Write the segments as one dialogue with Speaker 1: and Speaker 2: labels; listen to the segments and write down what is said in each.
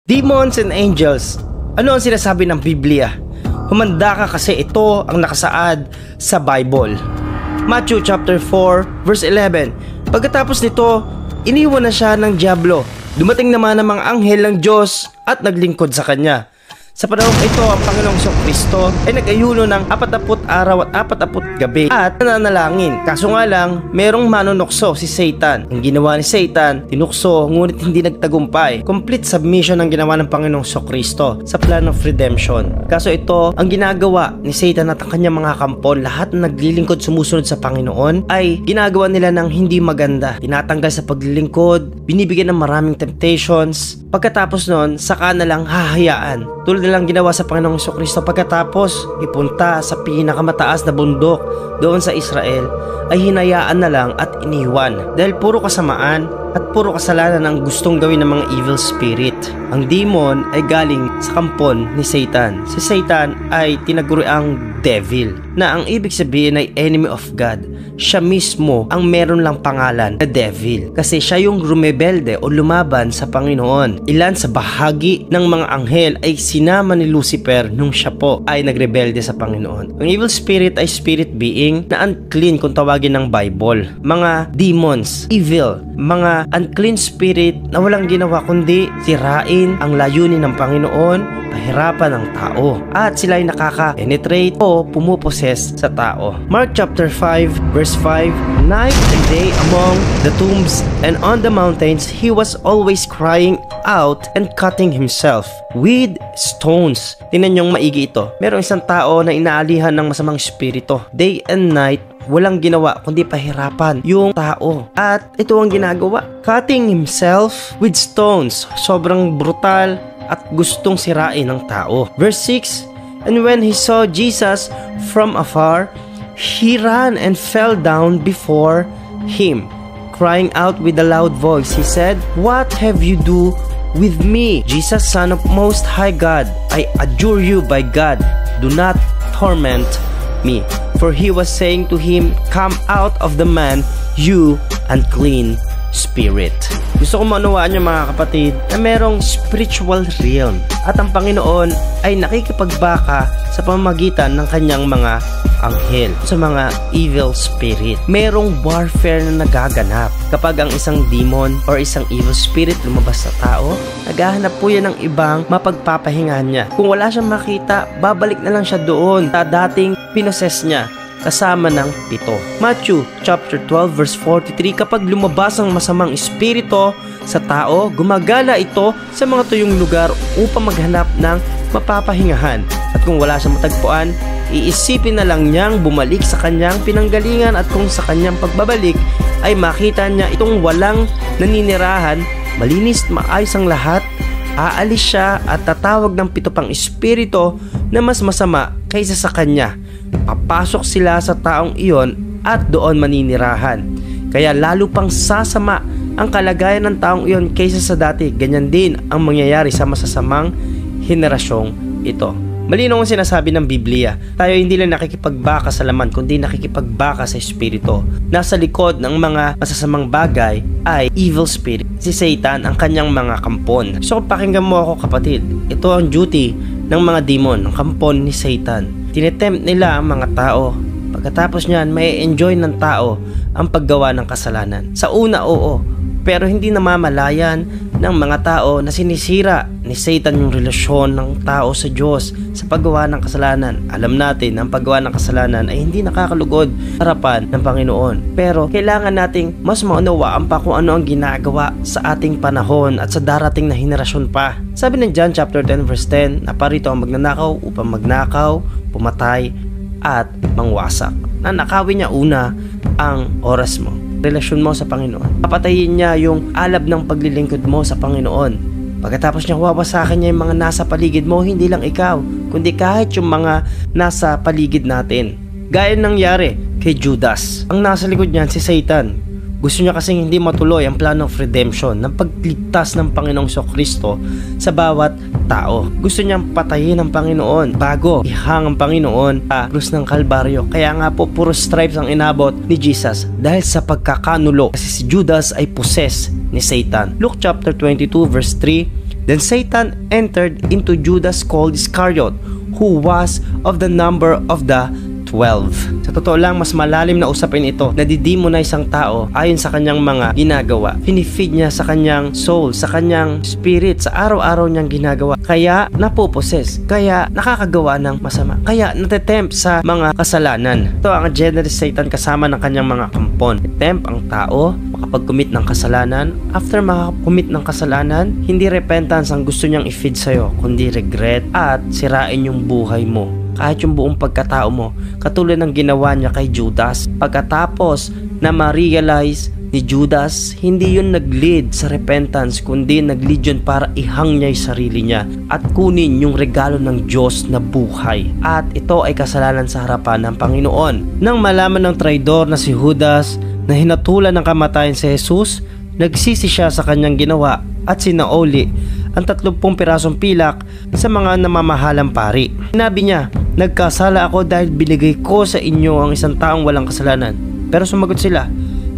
Speaker 1: Demons and angels. Ano ang sinasabi ng Biblia? Humanda ka kasi ito ang nakasaad sa Bible. Matthew chapter 4 verse 11. Pagkatapos nito, iniwan na siya ng diablo. Dumating naman ang mga anghel ng Diyos at naglingkod sa kanya. Sa panahong ito, ang Panginoong Kristo ay nag-ayuno ng 40 araw at 40 gabi at nananalangin. Kaso nga lang, merong manunukso si Satan. Ang ginawa ni Satan, tinukso ngunit hindi nagtagumpay. Complete submission ang ginawa ng Panginoong Kristo sa plan of redemption. Kaso ito, ang ginagawa ni Satan at ang kanyang mga kampon, lahat na naglilingkod sumusunod sa Panginoon, ay ginagawa nila ng hindi maganda. Tinatanggal sa paglilingkod, binibigyan ng maraming temptations. Pagkatapos nun, saka na lang hahayaan. Tulad nilang ginawa sa Panginoong Kristo pagkatapos ipunta sa pinakamataas na bundok doon sa Israel, ay hinayaan na lang at iniwan dahil puro kasamaan at puro kasalanan ang gustong gawin ng mga evil spirit. Ang demon ay galing sa kampon ni Satan. Si Satan ay tinaguriang devil, na ang ibig sabihin ay enemy of God. Siya mismo ang meron lang pangalan na devil kasi siya yung rumebelde o lumaban sa Panginoon. Ilan sa bahagi ng mga anghel ay sinama ni Lucifer nung siya po ay nagrebelde sa Panginoon. Ang evil spirit ay spirit being na unclean kung tawagin ng Bible. Mga demons, evil, mga unclean spirit na walang ginawa kundi sirain ang layunin ng Panginoon, pahirapan ng tao, at sila ay nakaka-penetrate o pumuposes sa tao. Mark chapter 5 verse 5, night and day among the tombs and on the mountains he was always crying out and cutting himself with stones. Tingnan niyong maigi ito. Merong isang tao na inaalihan ng masamang espiritu. Day and night, walang ginawa kundi pahirapan yung tao. At ito ang ginagawa, cutting himself with stones. Sobrang brutal at gustong sirain ng tao. Verse 6, and when he saw Jesus from afar, he ran and fell down before him, crying out with a loud voice. He said, what have you do with me, Jesus, Son of Most High God? I adjure you by God, do not torment me. For he was saying to him, come out of the man, you unclean spirit. Gusto ko maunawaan nyo mga kapatid na merong spiritual realm at ang Panginoon ay nakikipagbaka sa pamamagitan ng kanyang mga anghel sa mga evil spirit. Merong warfare na nagaganap kapag ang isang demon or isang evil spirit lumabas sa tao. Naghahanap po yan ng ibang mapagpapahingahan niya. Kung wala siyang makita, babalik na lang siya doon sa dating pinoses niya kasama ng 7. Matthew chapter 12 verse 43, kapag lumabas ang masamang espiritu sa tao, gumagala ito sa mga tuyong lugar upang maghanap ng mapapahingahan. At kung wala siyang matagpuan, iisipin na lang niyang bumalik sa kanyang pinanggalingan, at kung sa kanyang pagbabalik ay makita niya itong walang naninirahan, malinis, maayos ang lahat, aalis siya at tatawag ng 7 pang espiritu na mas masama kaysa sa kanya. Papasok sila sa taong iyon at doon maninirahan. Kaya lalo pang sasama ang kalagayan ng taong iyon kaysa sa dati. Ganyan din ang mangyayari sa masasamang henerasyong ito. Malinaw ang sinasabi ng Biblia. Tayo hindi lang nakikipagbaka sa laman, kundi nakikipagbaka sa espiritu. Nasa likod ng mga masasamang bagay ay evil spirit. Si Satan ang kanyang mga kampon. So pakinggan mo ako kapatid. Ito ang duty ng mga demon, ang kampon ni Satan. Tinetempt nila ang mga tao. Pagkatapos niyan, may enjoy ng tao ang paggawa ng kasalanan. Sa una, oo. Pero hindi namamalayan ng mga tao na sinisira ni Satan yung relasyon ng tao sa Diyos sa paggawa ng kasalanan. Alam natin ang paggawa ng kasalanan ay hindi nakakalugod sa harapan ng Panginoon. Pero kailangan nating mas maunawaan pa kung ano ang ginagawa sa ating panahon at sa darating na henerasyon pa. Sabi ng John chapter 10 verse 10, naparito ang magnanakaw upang magnakaw, pumatay at mangwasak. Nanakawin niya una ang oras mo, relasyon mo sa Panginoon. Papatayin niya yung alab ng paglilingkod mo sa Panginoon. Pagkatapos niya wawasakin niya yung mga nasa paligid mo, hindi lang ikaw, kundi kahit yung mga nasa paligid natin. Gaya nangyari kay Judas. Ang nasa likod niyan si Satan. Gusto niya kasing hindi matuloy ang plan of redemption ng pagligtas ng Panginoong Kristo sa bawat tao. Gusto niyang patayin ang Panginoon bago ihang ang Panginoon sa krus ng Kalbaryo. Kaya nga po puro stripes ang inabot ni Jesus dahil sa pagkakanulo, kasi si Judas ay possessed ni Satan. Luke chapter 22 verse 3, Then Satan entered into Judas called Iscariot, who was of the number of the 12. Sa totoo lang, mas malalim na usapin ito. Nadidemonize ang tao ayon sa kanyang mga ginagawa. Finifeed niya sa kanyang soul, sa kanyang spirit, sa araw-araw niyang ginagawa. Kaya napoposes, kaya nakakagawa ng masama, kaya natetempt sa mga kasalanan. Ito ang agenda ni Satan kasama ng kanyang mga kampon. Tempt ang tao makapag-commit ng kasalanan. After makakommit ng kasalanan, hindi repentance ang gusto niyang i-feed sa'yo, kundi regret at sirain yung buhay mo. Kahit yung buong pagkatao mo, katulad ng ginawa niya kay Judas. Pagkatapos na ma-realize ni Judas, hindi yun nag-lead sa repentance, kundi nag-lead yun para ihang niya yung sarili niya at kunin yung regalo ng Diyos na buhay. At ito ay kasalanan sa harapan ng Panginoon. Nang malaman ng traidor na si Judas na hinatulan ng kamatayan si Jesus, nagsisi siya sa kanyang ginawa at sinauli ang 30 pirasong pilak sa mga namamahalang pari. Sinabi niya, nagkasala ako dahil binigay ko sa inyo ang isang taong walang kasalanan. Pero sumagot sila,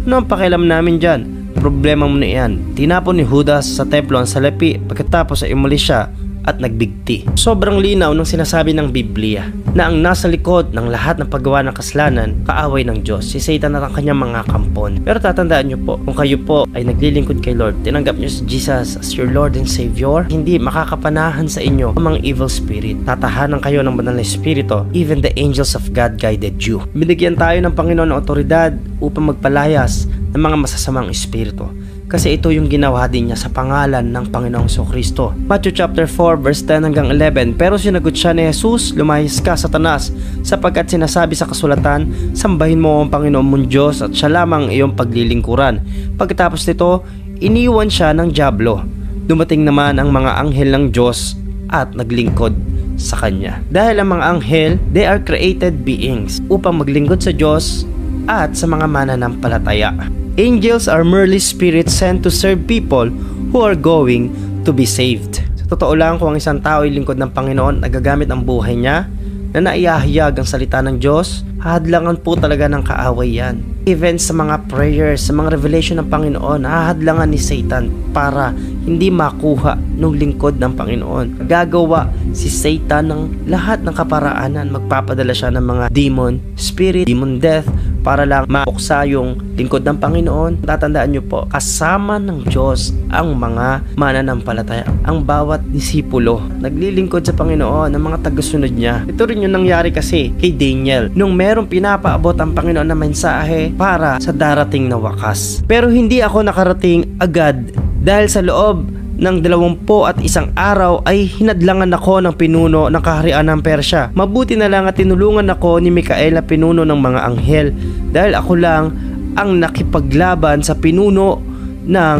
Speaker 1: ano ang pakialam namin dyan? Problema mo na iyan. Tinapon ni Judas sa templo ang salapi, pagkatapos ay umalis siya at nagbigti. Sobrang linaw ng sinasabi ng Biblia na ang nasa likod ng lahat ng paggawa ng kasalanan, kaaway ng Diyos, si Satan at ang kanyang mga kampon. Pero tatandaan nyo po, kung kayo po ay naglilingkod kay Lord, tinanggap nyo si Jesus as your Lord and Savior, hindi makakapanahan sa inyo ang mga evil spirit. Tatahanan kayo ng banal na espiritu, even the angels of God guided you. Binigyan tayo ng Panginoon ng otoridad upang magpalayas ng mga masasamang espiritu. Kasi ito yung ginawa din niya sa pangalan ng Panginoong Kristo. Matthew chapter 4 verse 10 hanggang 11. Pero sinagot siya ni Jesus, lumayas ka, Satanas, sapagkat sinasabi sa kasulatan, sambahin mo ang Panginoon mong Diyos at siya lamang iyong paglilingkuran. Pagkatapos nito, iniwan siya ng dyablo. Dumating naman ang mga anghel ng Diyos at naglingkod sa kanya. Dahil ang mga anghel, they are created beings upang maglingkod sa Diyos at sa mga mananampalataya. Angels are merely spirits sent to serve people who are going to be saved. Sa totoo lang, kung ang isang tao ay lingkod ng Panginoon, nagagamit ang buhay niya na naiyahayag ang salita ng Diyos, hahadlangan po talaga ng kaaway yan. Even sa mga prayers, sa mga revelation ng Panginoon, hahadlangan ni Satan para hindi makuha ng lingkod ng Panginoon. Gagawa si Satan ng lahat ng kaparaanan. Magpapadala siya ng mga demon spirit, demon death, para lang mapuksa yung lingkod ng Panginoon. Tatandaan nyo po, kasama ng Diyos ang mga mananampalataya, ang bawat disipulo. Naglilingkod sa Panginoon, ang mga tagasunod niya. Ito rin yung nangyari kasi kay Daniel, nung merong pinapaabot ang Panginoon na mensahe para sa darating na wakas. Pero hindi ako nakarating agad dahil sa loob ng 21 araw ay hinadlangan ako ng pinuno ng kaharian ng Persya. Mabuti na lang at tinulungan ako ni Mikael na pinuno ng mga anghel dahil ako lang ang nakipaglaban sa pinuno ng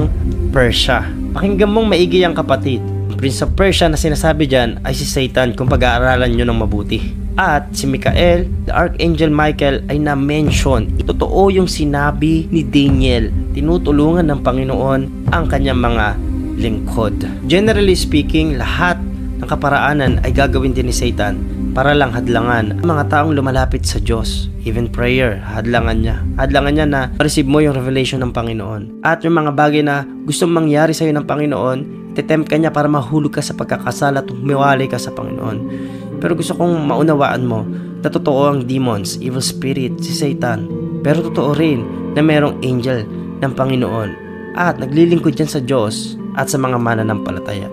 Speaker 1: Persya. Pakinggan mong maigi ang kapatid. Ang Prince of Persia na sinasabi dyan ay si Satan kung pag-aaralan nyo ng mabuti. At si Mikael, the Archangel Michael ay na-mention. Totoo yung sinabi ni Daniel. Tinutulungan ng Panginoon ang kanyang mga lingkod. Generally speaking, lahat ng kaparaanan ay gagawin din ni Satan para lang hadlangan ang mga taong lumalapit sa Diyos. Even prayer, hadlangan niya. Hadlangan niya na ma-receive mo yung revelation ng Panginoon. At yung mga bagay na gustong mangyari sa iyo ng Panginoon, itetempt ka niya para mahulog ka sa pagkakasala at humiwalay ka sa Panginoon. Pero gusto kong maunawaan mo na totoo ang demons, evil spirit, si Satan. Pero totoo rin na mayroong angel ng Panginoon at naglilingkod dyan sa Diyos at sa mga mananampalataya.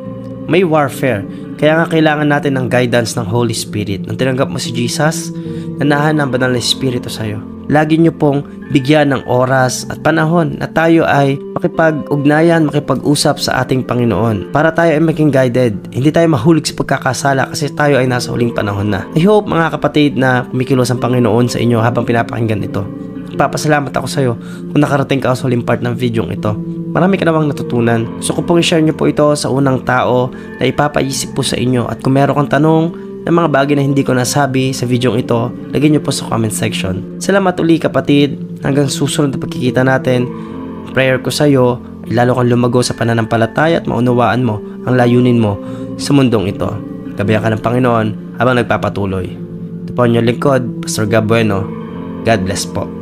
Speaker 1: May warfare, kaya nga kailangan natin ng guidance ng Holy Spirit. Nung tinanggap mo si Jesus, nanahan ng banal na Espiritu sa'yo. Lagi nyo pong bigyan ng oras at panahon na tayo ay makipag-ugnayan, makipag-usap sa ating Panginoon para tayo ay maging guided. Hindi tayo mahulog sa pagkakasala kasi tayo ay nasa huling panahon na. I hope mga kapatid na kumikilos ang Panginoon sa inyo habang pinapakinggan ito. Papasalamat ako sa iyo kung nakarating ka sa huling part ng video ito. Marami ka namang natutunan. Gusto ko pong i-share nyo po ito sa unang tao na ipapaisip po sa inyo. At kung meron kang tanong ng mga bagay na hindi ko nasabi sa video ito, lagyan nyo po sa comment section. Salamat uli kapatid. Hanggang susunod na pagkikita natin. Prayer ko sa iyo ay lalo kang lumago sa pananampalataya at maunawaan mo ang layunin mo sa mundong ito. Gabayan ka ng Panginoon habang nagpapatuloy. Ito po ang inyong lingkod, Pastor Gab Bueno. God bless po.